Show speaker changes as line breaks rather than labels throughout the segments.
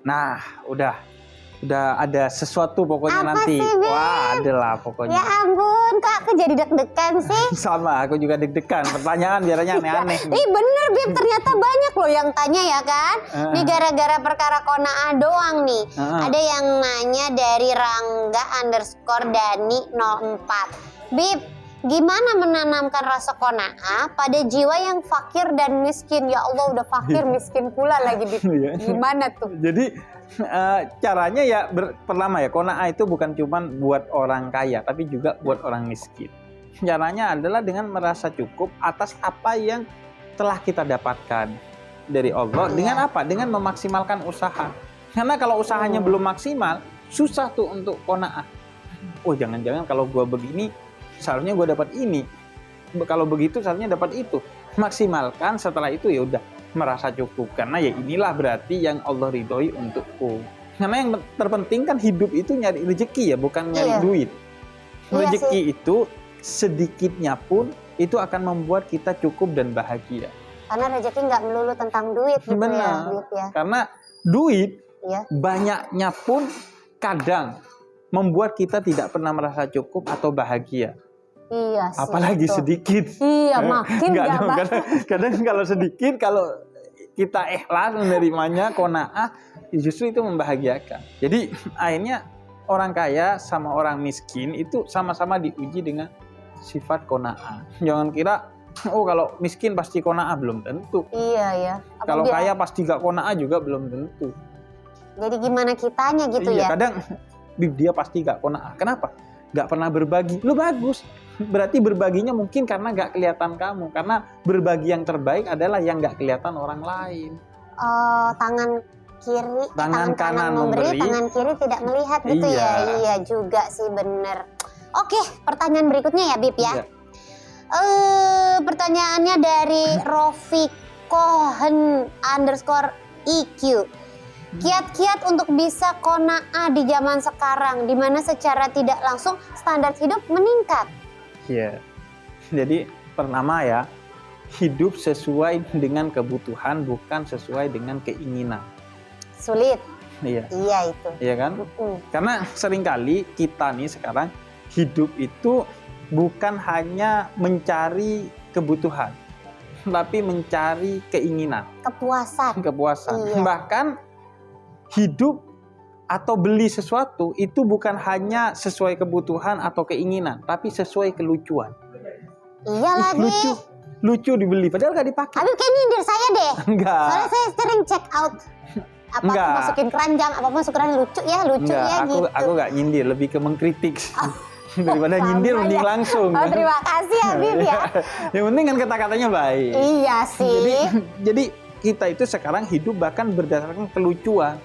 Nah, udah ada sesuatu pokoknya
Apa
nanti.
sih, Bib?
Wah, adalah
Ya
pokoknya.
ampun, kok aku jadi deg-degan sih?
Sama, aku juga deg-degan. Pertanyaan biasanya aneh-aneh.
Ih bener Bib, ternyata banyak loh yang tanya ya kan. Nih gara-gara perkara kona'ah doang nih. Ada yang nanya dari Rangga_Dani04. Bib, gimana menanamkan rasa kona'ah pada jiwa yang fakir dan miskin? Ya Allah, udah fakir miskin pula lagi Bib. Gimana tuh?
Jadi caranya ya pertama ya, kona'ah itu bukan cuma buat orang kaya, tapi juga buat orang miskin. Caranya adalah dengan merasa cukup atas apa yang telah kita dapatkan dari Allah. Dengan apa? Dengan memaksimalkan usaha. Karena kalau usahanya belum maksimal, susah tuh untuk kona'ah. Oh, jangan-jangan kalau gua begini, seharusnya gua dapat ini. Kalau begitu seharusnya dapat itu. Maksimalkan, setelah itu ya udah merasa cukup, karena ya inilah berarti yang Allah ridhoi untukku. Karena yang terpenting kan hidup itu nyari rezeki ya, bukan nyari duit. Rezeki itu sedikitnya pun itu akan membuat kita cukup dan bahagia.
Karena rezeki nggak melulu tentang duit gitu.
Benar.
Ya.
Karena duit banyaknya pun kadang membuat kita tidak pernah merasa cukup atau bahagia.
Iya sih.
Apalagi sedikit.
Iya, makin nggak
kadang kalau sedikit, kalau kita ikhlas menerimanya, kona'ah, justru itu membahagiakan. Jadi akhirnya orang kaya sama orang miskin itu sama-sama diuji dengan sifat kona'ah. Jangan kira, oh kalau miskin pasti kona'ah, belum tentu.
Iya ya.
Kalau kaya pasti gak kona'ah juga belum tentu.
Jadi gimana kitanya gitu ya?
Kadang dia pasti gak kona'ah. Kenapa? Gak pernah berbagi. Lu bagus. Berarti berbaginya mungkin karena gak kelihatan kamu. Karena berbagi yang terbaik adalah yang gak kelihatan orang lain.
Tangan kiri,
tangan kanan memberi,
tangan kiri tidak melihat gitu ya. Iya juga sih, bener. Oke, pertanyaan berikutnya ya Bib ya. Pertanyaannya dari Rofi_Cohen_IQ. Kiat-kiat untuk bisa kona'ah di zaman sekarang, di mana secara tidak langsung standar hidup meningkat.
Iya. Jadi pertama ya, hidup sesuai dengan kebutuhan, bukan sesuai dengan keinginan.
Sulit.
Iya.
Iya itu.
Iya kan? Karena seringkali kita nih sekarang hidup itu bukan hanya mencari kebutuhan, tapi mencari keinginan.
Kepuasan.
Iya. Bahkan hidup atau beli sesuatu itu bukan hanya sesuai kebutuhan atau keinginan, tapi sesuai kelucuan.
Iya lagi.
Lucu dibeli, padahal gak dipakai.
Habib kayak nyindir saya deh.
Enggak.
Soalnya saya sering check out. Apa masukin keranjang, apa masukin lucu ya gitu.
Aku gak nyindir, lebih ke mengkritik. Daripada nyindir mending langsung.
Terima kasih Habib ya.
Yang penting kan kata-katanya baik.
Iya sih.
Jadi kita itu sekarang hidup bahkan berdasarkan kelucuan.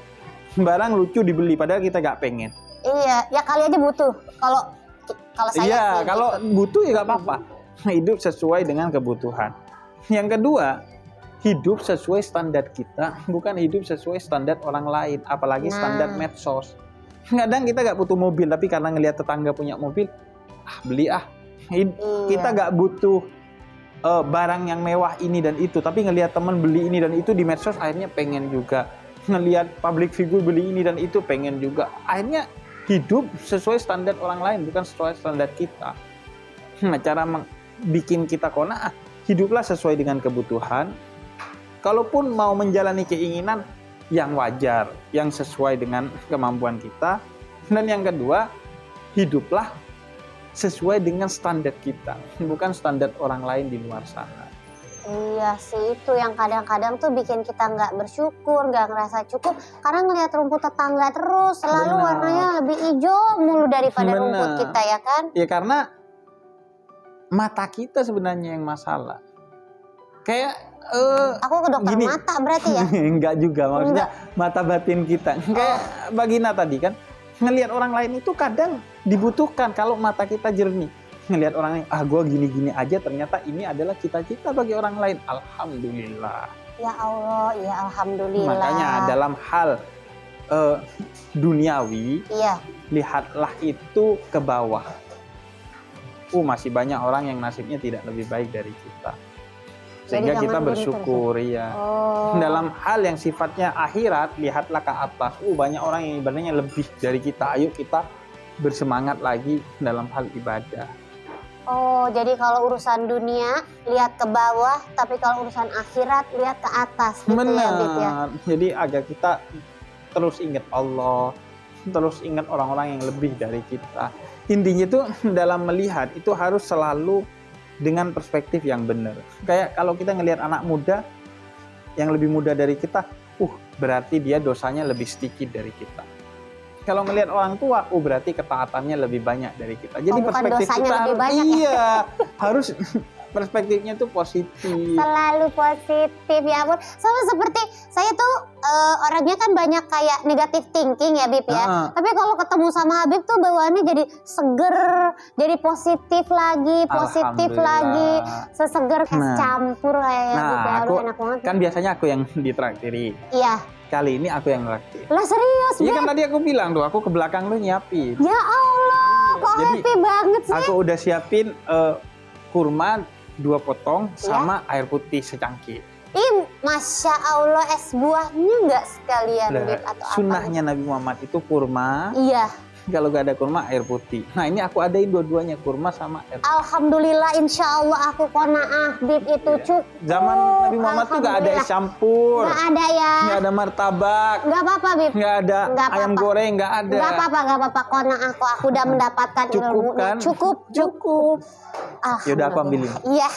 Barang lucu dibeli padahal kita gak pengen.
Iya, ya kali aja butuh. Kalau saya
sih kalau butuh ya gak apa-apa. Hidup sesuai dengan kebutuhan. Yang kedua, hidup sesuai standar kita, bukan hidup sesuai standar orang lain, apalagi standar medsos. Kadang kita gak butuh mobil, tapi karena ngelihat tetangga punya mobil, beli Kita gak butuh barang yang mewah ini dan itu, tapi ngelihat teman beli ini dan itu di medsos, akhirnya pengen juga. Ngelihat public figure beli ini dan itu, pengen juga. Akhirnya hidup sesuai standar orang lain, bukan sesuai standar kita. Cara bikin kita kona'ah, hiduplah sesuai dengan kebutuhan. Kalaupun mau menjalani keinginan yang wajar, yang sesuai dengan kemampuan kita. Dan yang kedua, hiduplah sesuai dengan standar kita, bukan standar orang lain di luar sana.
Iya sih, itu yang kadang-kadang tuh bikin kita nggak bersyukur, nggak ngerasa cukup. Karena ngelihat rumput tetangga terus, selalu warnanya lebih hijau mulu daripada rumput kita ya kan?
Ya karena mata kita sebenarnya yang masalah. Kayak
aku ke dokter mata berarti ya?
Enggak juga, maksudnya mata batin kita. Kayak Bagina tadi kan, ngelihat orang lain itu kadang dibutuhkan kalau mata kita jernih. Ngelihat orang lain, gue gini-gini aja, ternyata ini adalah cita-cita bagi orang lain. Alhamdulillah.
Ya Allah, ya alhamdulillah.
Makanya dalam hal duniawi, lihatlah itu ke bawah. Masih banyak orang yang nasibnya tidak lebih baik dari kita. sehingga
Jadi
kita
jangan
bersyukur ya.
Oh.
Dalam hal yang sifatnya akhirat, lihatlah ke atas. Banyak orang yang ibadahnya lebih dari kita. Ayo kita bersemangat lagi dalam hal ibadah.
Oh, jadi kalau urusan dunia lihat ke bawah, tapi kalau urusan akhirat lihat ke atas, gitu ya, Bib ya.
Benar. Jadi agar kita terus ingat Allah, terus ingat orang-orang yang lebih dari kita. Intinya itu dalam melihat itu harus selalu dengan perspektif yang benar. Kayak kalau kita ngelihat anak muda yang lebih muda dari kita, berarti dia dosanya lebih sedikit dari kita. Kalau ngelihat orang tua, berarti ketaatannya lebih banyak dari kita. Jadi
bukan
perspektif
dosanya
kita
lebih banyak
iya, harus perspektifnya tuh positif.
Selalu positif, ya ampun. Sama seperti saya tuh orangnya kan banyak kayak negatif thinking ya, Bib ya. Tapi kalau ketemu sama Habib tuh bawaannya jadi seger, jadi positif lagi, seseger es campur kayak Bib ya.
Aku
Enak banget.
kan biasanya aku yang ditraktiri.
Iya.
Kali ini aku yang traktir.
Lah serius, Bib?
Iya kan tadi aku bilang tuh, aku ke belakang lu nyiapin.
Ya Allah, kok
Jadi,
happy banget sih.
Aku udah siapin kurma 2 potong sama air putih secangkir.
Masya Allah, es buahnya nggak sekalian, Bib, atau
sunnahnya Nabi Muhammad itu kurma.
Iya.
Kalau gak ada kurma, air putih. Nah ini aku adain dua-duanya, kurma sama air putih.
Alhamdulillah, insya Allah aku qanaah, Bib, itu cukup.
Zaman Nabi Muhammad tuh gak ada es campur.
Gak ada ya.
Gak ada martabak.
Gak apa-apa, Bib.
Gak ada ayam goreng, gak ada.
Gak apa-apa. Qanaah aku udah mendapatkan
Cukup
ilmunya.
kan?
Cukup.
Yaudah aku ambilin.
Iya.